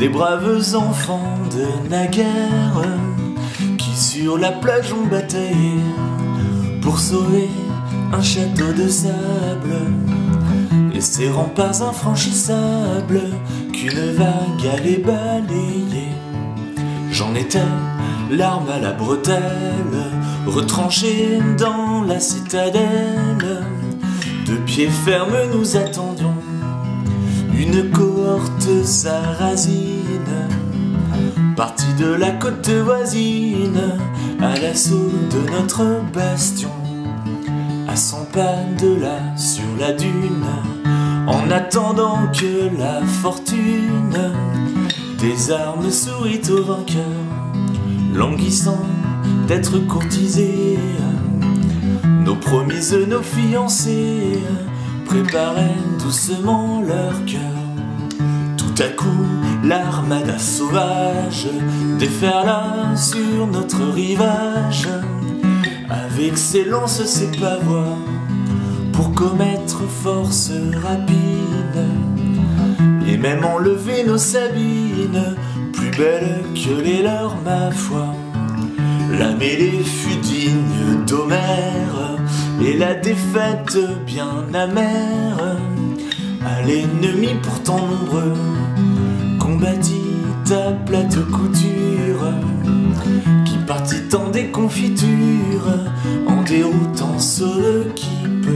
des braves enfants de naguère qui sur la plage ont bataillé pour sauver un château de sable et ses remparts infranchissables qu'une vague allait balayer. J'en étais, l'arme à la bretelle, retranché dans la citadelle. De pied ferme nous attendions une cohorte sarrasine, partie de la côte voisine, à l'assaut de notre bastion. À 100 pas de là, sur la dune, en attendant que la fortune des armes sourit au vainqueur, languissant d'être courtisés. Nos promises, nos fiancées préparaient doucement leur cœur. Tout à coup, l'armada sauvage déferla sur notre rivage, avec ses lances, ses pavois, pour commettre force rapide, et même enlever nos sabines, plus belles que les leurs, ma foi. La mêlée fut digne d'Homère, et la défaite bien amère. À l'ennemi pourtant nombreux, combattit à plate couture, qui partit en déconfiture, en déroutant ceux qui peut.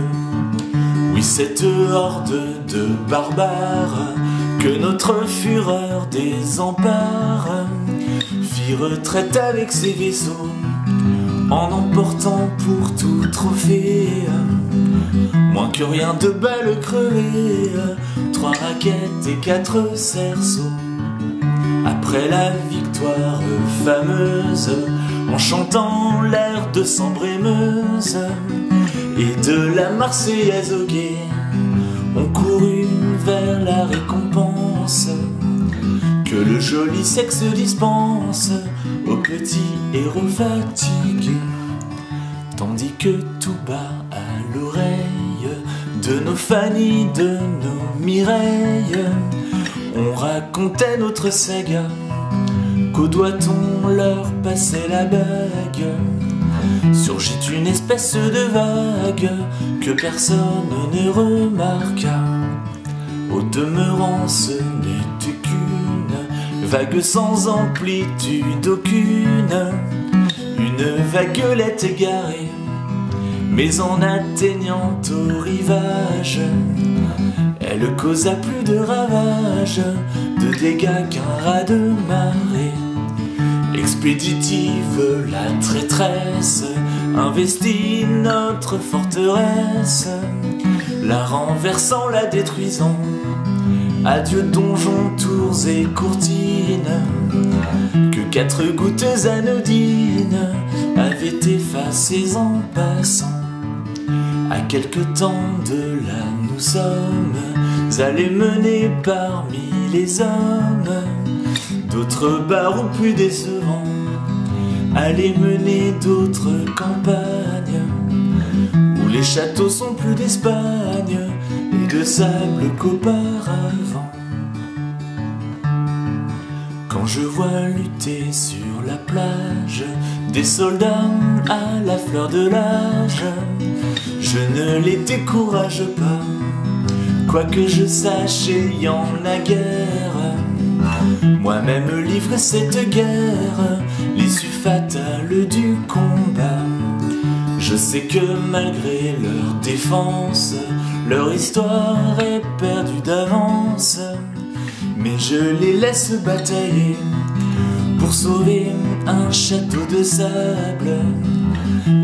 Oui, cette horde de barbares que notre fureur désempare fit retraite avec ses vaisseaux, en emportant pour tout trophée moins que rien de balles crevées, 3 raquettes et 4 cerceaux. Après la victoire fameuse, en chantant l'air de Sambre-et-Meuse et de la Marseillaise au guet, on courut vers la récompense que le joli sexe dispense aux petits héros fatigués. Tandis que tout bas à l'oreille de nos Fanny, de nos Mireilles, on racontait notre saga, qu'au doigt-on leur passait la bague. Surgit une espèce de vague que personne ne remarqua. Au demeurant, ce n'était qu'une vague sans amplitude aucune, une vaguelette égarée, mais en atteignant au rivage, elle causa plus de ravages, de dégâts qu'un raz de marée. Expéditive, la traîtresse investit notre forteresse, la renversant, la détruisant. Adieu donjons, tours et courtines, que 4 gouttes anodines avaient effacées en passant. À quelque temps de là, nous sommes allés mener parmi les hommes d'autres barreaux plus décevants, aller mener d'autres campagnes où les châteaux sont plus d'Espagne et de sable qu'auparavant. Quand je vois lutter sur la plage des soldats à la fleur de l'âge, je ne les décourage pas, quoique je sache il y en a guère. Moi-même livre cette guerre, l'issue fatale du combat. Je sais que malgré leur défense, leur histoire est perdue d'avance, mais je les laisse batailler pour sauver un château de sable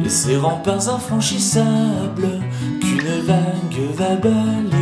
et ses remparts infranchissables qu'une vague va balayer.